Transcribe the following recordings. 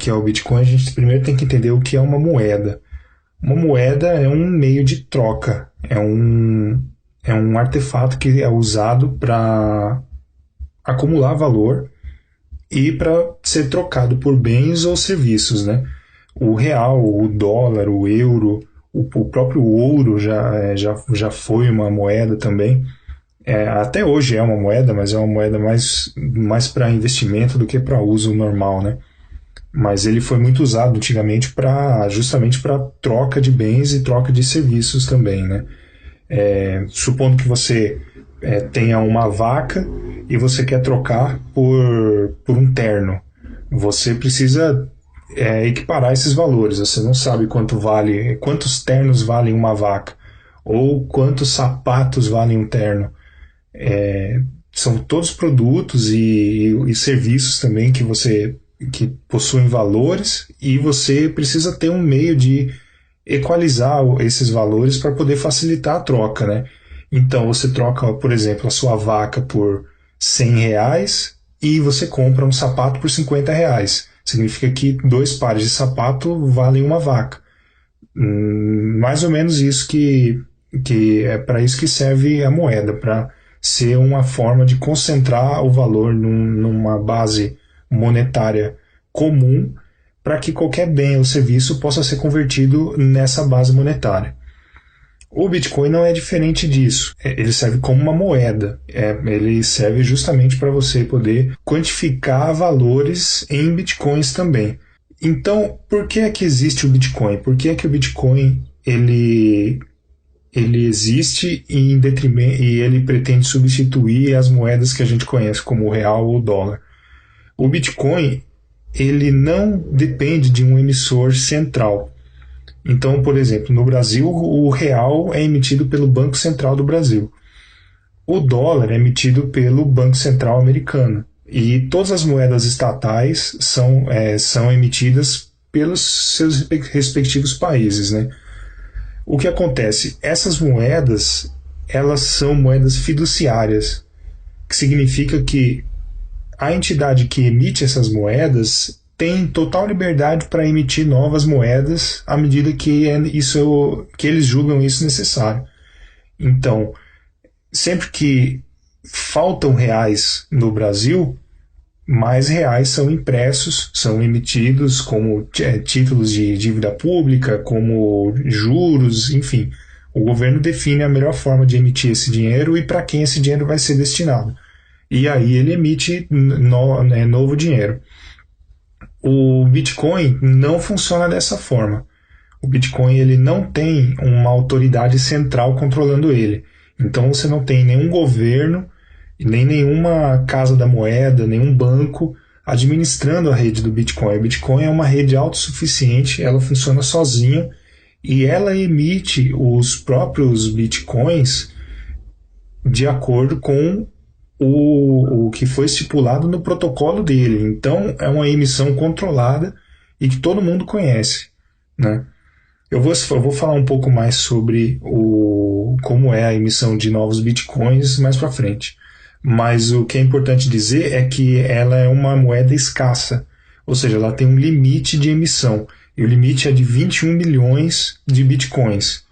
que é o Bitcoin, a gente primeiro tem que entender o que é uma moeda. Uma moeda é um meio de troca, é um artefato que é usado para acumular valor e para ser trocado por bens ou serviços, né? O real, o dólar, o euro, o próprio ouro já foi uma moeda também. Até hoje é uma moeda, mas é uma moeda mais para investimento do que para uso normal, né? Mas ele foi muito usado antigamente justamente para troca de bens e troca de serviços também, né? Supondo que você tenha uma vaca e você quer trocar por um terno. Você precisa equiparar esses valores. Você não sabe quantos ternos valem uma vaca ou quantos sapatos valem um terno. São todos produtos e serviços também que possuem valores, e você precisa ter um meio de equalizar esses valores para poder facilitar a troca, né? Então você troca, por exemplo, a sua vaca por R$ 100 e você compra um sapato por R$ 50. Significa que 2 pares de sapato valem uma vaca. Mais ou menos isso que é para isso que serve a moeda, para ser uma forma de concentrar o valor numa base monetária comum, para que qualquer bem ou serviço possa ser convertido nessa base monetária. O Bitcoin não é diferente disso. Ele serve como uma moeda. Ele serve justamente para você poder quantificar valores em Bitcoins também. Então, por que é que existe o Bitcoin? Por que é que o Bitcoin ele existe e ele pretende substituir as moedas que a gente conhece como o real ou o dólar? O Bitcoin ele não depende de um emissor central. Então, por exemplo, no Brasil, o real é emitido pelo Banco Central do Brasil. O dólar é emitido pelo Banco Central americano. E todas as moedas estatais são emitidas pelos seus respectivos países, né? O que acontece? Essas moedas, elas são moedas fiduciárias, que significa que a entidade que emite essas moedas tem total liberdade para emitir novas moedas à medida que eles julgam isso necessário. Então, sempre que faltam reais no Brasil, mais reais são impressos, são emitidos como títulos de dívida pública, como juros, enfim. O governo define a melhor forma de emitir esse dinheiro e para quem esse dinheiro vai ser destinado. E aí ele emite novo dinheiro. O Bitcoin não funciona dessa forma. O Bitcoin ele não tem uma autoridade central controlando ele. Então você não tem nenhum governo, nem nenhuma casa da moeda, nenhum banco administrando a rede do Bitcoin. O Bitcoin é uma rede autossuficiente, ela funciona sozinha e ela emite os próprios Bitcoins de acordo com o que foi estipulado no protocolo dele. Então é uma emissão controlada e que todo mundo conhece, né? Eu vou falar um pouco mais sobre como é a emissão de novos bitcoins mais para frente. Mas o que é importante dizer é que ela é uma moeda escassa, ou seja, ela tem um limite de emissão. E o limite é de 21 milhões de bitcoins.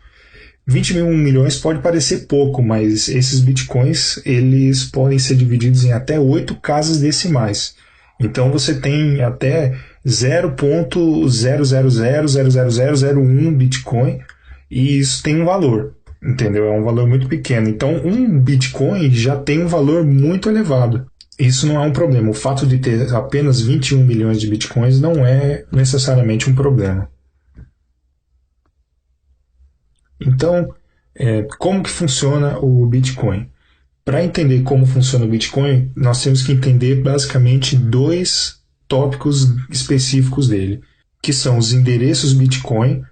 21 milhões pode parecer pouco, mas esses bitcoins eles podem ser divididos em até 8 casas decimais. Então você tem até 0.0000001 bitcoin e isso tem um valor, entendeu? É um valor muito pequeno. Então um bitcoin já tem um valor muito elevado. Isso não é um problema. O fato de ter apenas 21 milhões de bitcoins não é necessariamente um problema. Então, como que funciona o Bitcoin? Para entender como funciona o Bitcoin, nós temos que entender basicamente 2 tópicos específicos dele, que são os endereços Bitcoin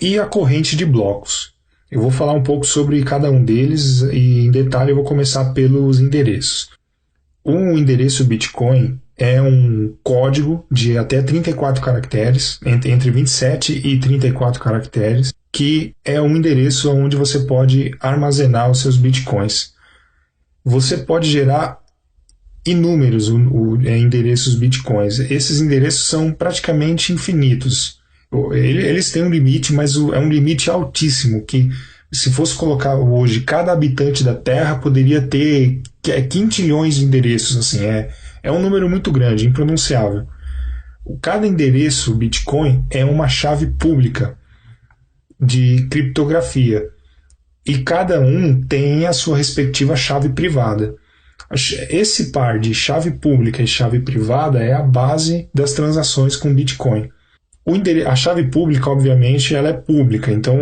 e a corrente de blocos. Eu vou falar um pouco sobre cada um deles e, em detalhe, eu vou começar pelos endereços. Um endereço Bitcoin é um código de até 34 caracteres, entre 27 e 34 caracteres, que é um endereço onde você pode armazenar os seus bitcoins. Você pode gerar inúmeros endereços bitcoins. Esses endereços são praticamente infinitos. Eles têm um limite, mas é um limite altíssimo, que se fosse colocar hoje, cada habitante da Terra poderia ter quintilhões de endereços. Assim, é um número muito grande, impronunciável. Cada endereço Bitcoin é uma chave pública de criptografia. E cada um tem a sua respectiva chave privada. Esse par de chave pública e chave privada é a base das transações com Bitcoin. A chave pública, obviamente, ela é pública, então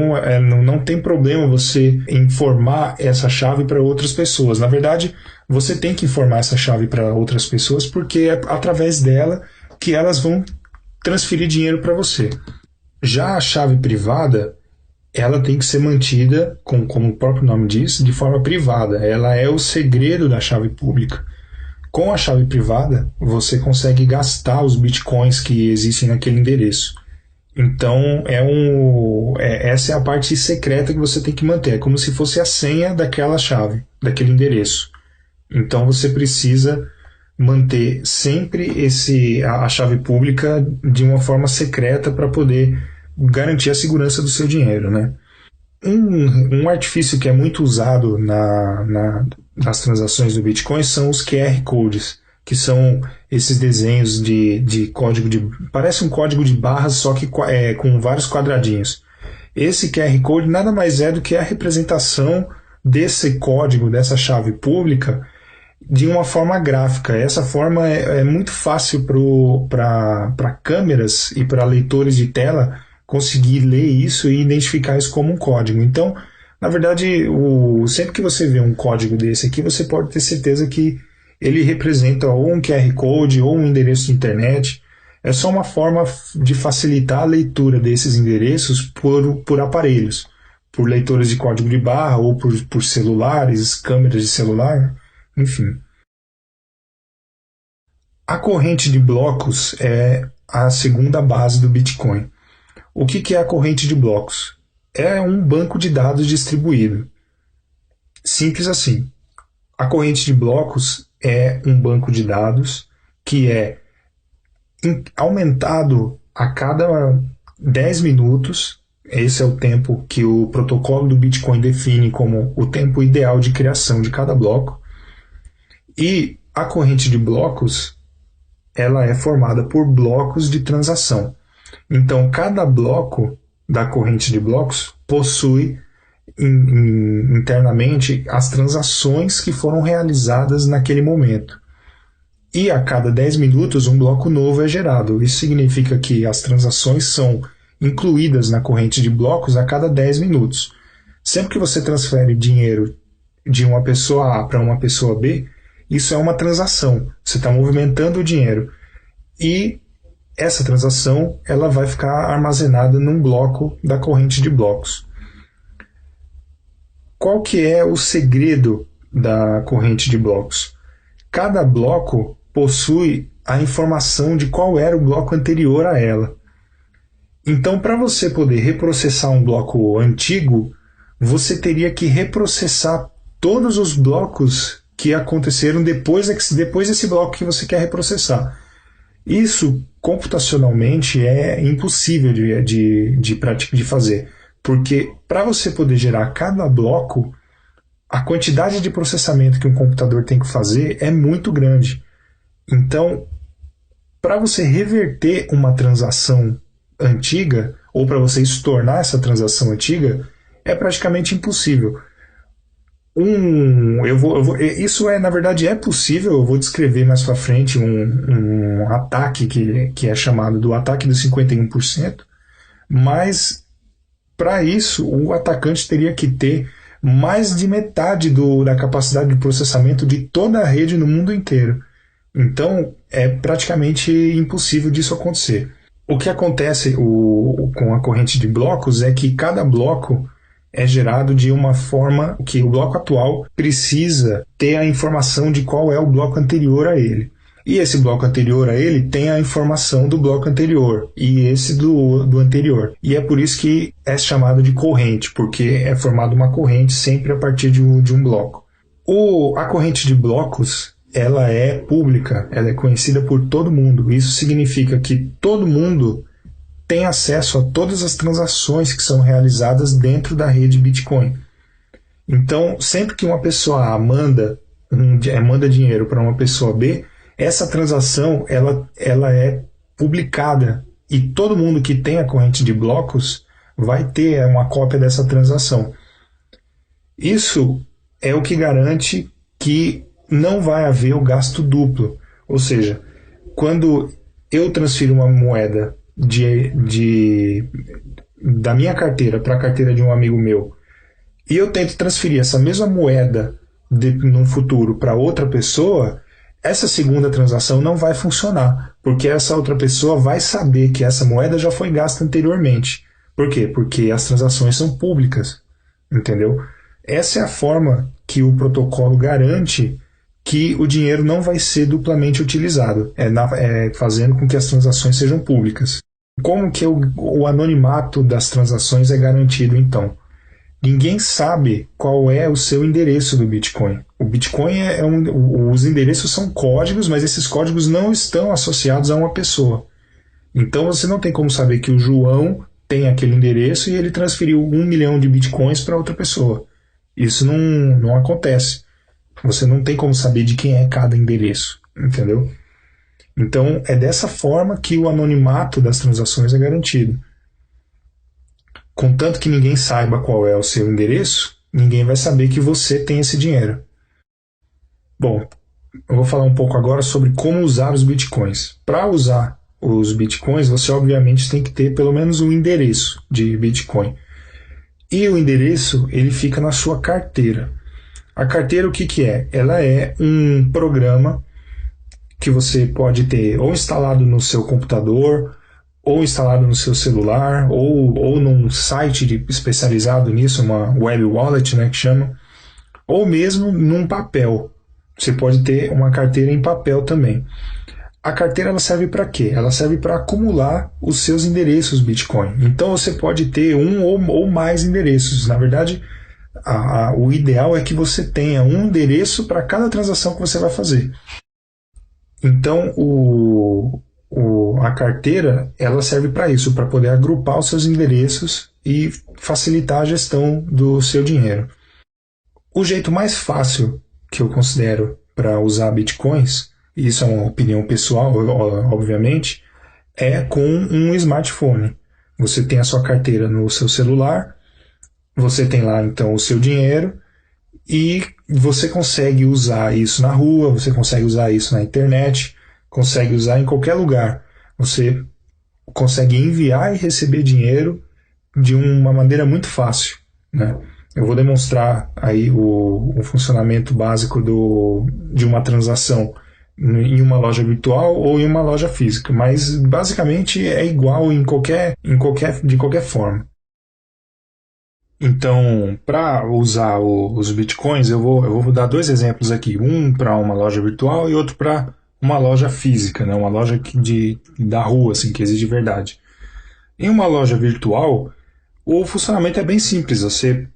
não tem problema você informar essa chave para outras pessoas. Na verdade, você tem que informar essa chave para outras pessoas porque é através dela que elas vão transferir dinheiro para você. Já a chave privada, ela tem que ser mantida, como o próprio nome diz, de forma privada. Ela é o segredo da chave pública. Com a chave privada, você consegue gastar os bitcoins que existem naquele endereço. Então, essa é a parte secreta que você tem que manter. É como se fosse a senha daquela chave, daquele endereço. Então, você precisa manter sempre a chave pública de uma forma secreta para poder garantir a segurança do seu dinheiro, né? Um artifício que é muito usado nas transações do Bitcoin são os QR Codes, que são esses desenhos de código parece um código de barras, só que com vários quadradinhos. Esse QR Code nada mais é do que a representação desse código, dessa chave pública, de uma forma gráfica. Essa forma é muito fácil para câmeras e para leitores de tela conseguir ler isso e identificar isso como um código. Então, na verdade, sempre que você vê um código desse aqui, você pode ter certeza que ele representa ou um QR Code ou um endereço de internet. É só uma forma de facilitar a leitura desses endereços por aparelhos, por leitores de código de barra ou por celulares, câmeras de celular, enfim. A corrente de blocos é a segunda base do Bitcoin. O que é a corrente de blocos? É um banco de dados distribuído. Simples assim. A corrente de blocos é um banco de dados que é aumentado a cada 10 minutos. Esse é o tempo que o protocolo do Bitcoin define como o tempo ideal de criação de cada bloco. E a corrente de blocos, ela é formada por blocos de transação. Então, cada bloco da corrente de blocos possui internamente as transações que foram realizadas naquele momento. E a cada 10 minutos um bloco novo é gerado. Isso significa que as transações são incluídas na corrente de blocos a cada 10 minutos. Sempre que você transfere dinheiro de uma pessoa A para uma pessoa B, isso é uma transação. Você está movimentando o dinheiro. E essa transação ela vai ficar armazenada num bloco da corrente de blocos. Qual que é o segredo da corrente de blocos? Cada bloco possui a informação de qual era o bloco anterior a ela. Então, para você poder reprocessar um bloco antigo, você teria que reprocessar todos os blocos que aconteceram depois desse bloco que você quer reprocessar. Isso, computacionalmente, é impossível de fazer, porque para você poder gerar cada bloco, a quantidade de processamento que um computador tem que fazer é muito grande. Então, para você reverter uma transação antiga, ou para você estornar essa transação antiga, é praticamente impossível. Isso na verdade, é possível. Eu vou descrever mais para frente um ataque que é chamado do ataque dos 51%, mas para isso o atacante teria que ter mais de metade da capacidade de processamento de toda a rede no mundo inteiro. Então é praticamente impossível disso acontecer. O que acontece com a corrente de blocos é que cada bloco é gerado de uma forma que o bloco atual precisa ter a informação de qual é o bloco anterior a ele. E esse bloco anterior a ele tem a informação do bloco anterior e esse do anterior. E é por isso que é chamado de corrente, porque é formada uma corrente sempre a partir de um bloco. A corrente de blocos ela é pública, ela é conhecida por todo mundo. Isso significa que todo mundo tem acesso a todas as transações que são realizadas dentro da rede Bitcoin. Então, sempre que uma pessoa A manda dinheiro para uma pessoa B, essa transação ela é publicada e todo mundo que tem a corrente de blocos vai ter uma cópia dessa transação. Isso é o que garante que não vai haver o gasto duplo. Ou seja, quando eu transfiro uma moeda da minha carteira para a carteira de um amigo meu e eu tento transferir essa mesma moeda num futuro para outra pessoa, essa segunda transação não vai funcionar, porque essa outra pessoa vai saber que essa moeda já foi gasta anteriormente. Por quê? Porque as transações são públicas, entendeu? Essa é a forma que o protocolo garante que o dinheiro não vai ser duplamente utilizado, fazendo com que as transações sejam públicas. Como que o anonimato das transações é garantido, então? Ninguém sabe qual é o seu endereço do Bitcoin. O Bitcoin os endereços são códigos, mas esses códigos não estão associados a uma pessoa. Então você não tem como saber que o João tem aquele endereço e ele transferiu 1 milhão de Bitcoins para outra pessoa. Isso não acontece. Você não tem como saber de quem é cada endereço, entendeu? Então é dessa forma que o anonimato das transações é garantido. Contanto que ninguém saiba qual é o seu endereço, ninguém vai saber que você tem esse dinheiro. Bom, eu vou falar um pouco agora sobre como usar os bitcoins. Para usar os bitcoins, você obviamente tem que ter pelo menos um endereço de bitcoin. E o endereço, ele fica na sua carteira. A carteira, o que é? Ela é um programa que você pode ter ou instalado no seu computador, ou instalado no seu celular, ou num site especializado nisso, uma web wallet, né, que chama, ou mesmo num papel. Você pode ter uma carteira em papel também. A carteira ela serve para quê? Ela serve para acumular os seus endereços Bitcoin. Então você pode ter um ou mais endereços. Na verdade, o ideal é que você tenha um endereço para cada transação que você vai fazer. Então, a carteira ela serve para isso, para poder agrupar os seus endereços e facilitar a gestão do seu dinheiro. O jeito mais fácil que eu considero para usar bitcoins, e isso é uma opinião pessoal, obviamente, é com um smartphone. Você tem a sua carteira no seu celular, você tem lá então o seu dinheiro e você consegue usar isso na rua, você consegue usar isso na internet, consegue usar em qualquer lugar. Você consegue enviar e receber dinheiro de uma maneira muito fácil, né? Eu vou demonstrar aí o funcionamento básico de uma transação em uma loja virtual ou em uma loja física, mas basicamente é igual de qualquer forma. Então, para usar os bitcoins, eu vou dar dois exemplos aqui, um para uma loja virtual e outro para uma loja física, né? Uma loja da rua, assim, que existe de verdade. Em uma loja virtual, o funcionamento é bem simples. Você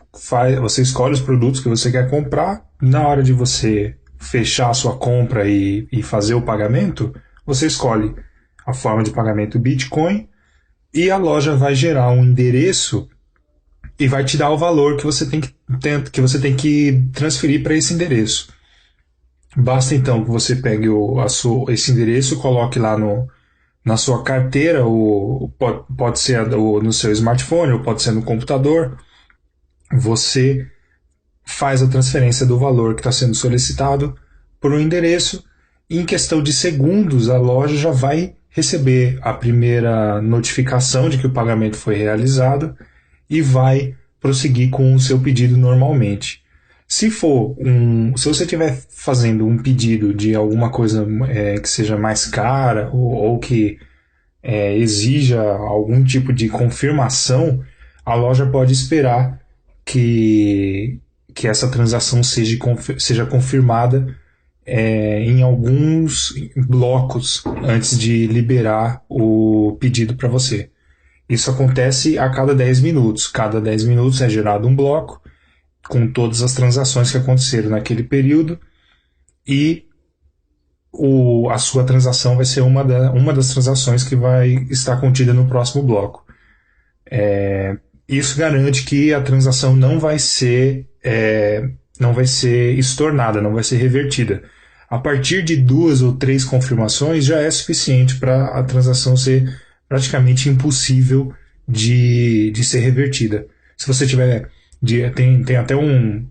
escolhe os produtos que você quer comprar. Na hora de você fechar a sua compra e fazer o pagamento, você escolhe a forma de pagamento Bitcoin e a loja vai gerar um endereço e vai te dar o valor que você tem que transferir para esse endereço. Basta então que você pegue esse endereço, coloque lá na sua carteira, pode ser no seu smartphone ou pode ser no computador. Você faz a transferência do valor que está sendo solicitado por um endereço e em questão de segundos a loja já vai receber a primeira notificação de que o pagamento foi realizado e vai prosseguir com o seu pedido normalmente. Se você estiver fazendo um pedido de alguma coisa que seja mais cara ou que exija algum tipo de confirmação, a loja pode esperar que essa transação seja confirmada em alguns blocos antes de liberar o pedido para você. Isso acontece a cada 10 minutos. Cada 10 minutos é gerado um bloco com todas as transações que aconteceram naquele período e a sua transação vai ser uma das transações que vai estar contida no próximo bloco. Isso garante que a transação não vai ser estornada, não vai ser revertida. A partir de 2 ou 3 confirmações já é suficiente para a transação ser praticamente impossível de ser revertida. Se você tiver. Tem até um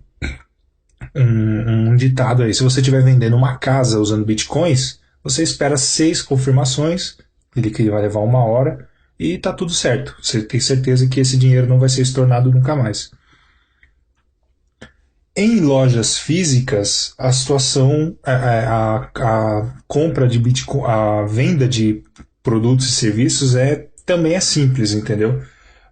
ditado aí: se você estiver vendendo uma casa usando bitcoins, você espera 6 confirmações, ele que vai levar 1 hora, e tá tudo certo. Você tem certeza que esse dinheiro não vai ser estornado nunca mais. Em lojas físicas, a situação, a compra de Bitcoin, a venda de produtos e serviços também é simples, entendeu?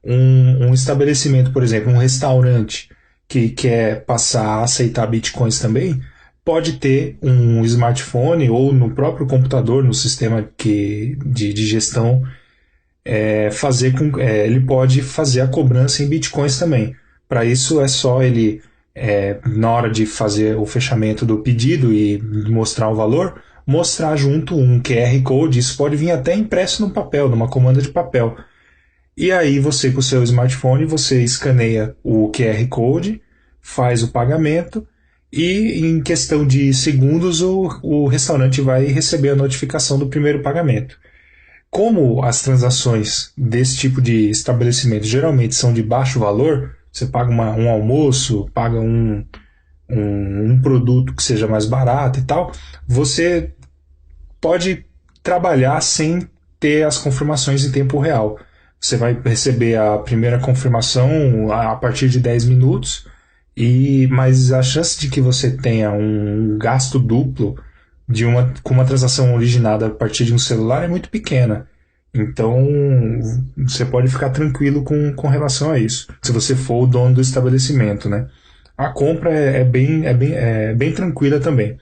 Um estabelecimento, por exemplo, um restaurante que quer passar a aceitar Bitcoins também, pode ter um smartphone ou no próprio computador, no sistema de gestão, ele pode fazer a cobrança em Bitcoins também. Para isso é só ele, na hora de fazer o fechamento do pedido e mostrar o valor, mostrar junto um QR Code. Isso pode vir até impresso no papel, numa comanda de papel. E aí você, com o seu smartphone, você escaneia o QR Code, faz o pagamento e em questão de segundos o restaurante vai receber a notificação do primeiro pagamento. Como as transações desse tipo de estabelecimento geralmente são de baixo valor, você paga um almoço, paga um produto que seja mais barato e tal, você pode trabalhar sem ter as confirmações em tempo real. Você vai receber a primeira confirmação a partir de 10 minutos, mas a chance de que você tenha um gasto duplo com uma transação originada a partir de um celular é muito pequena. Então, você pode ficar tranquilo com relação a isso, se você for o dono do estabelecimento, né? A compra é bem tranquila também.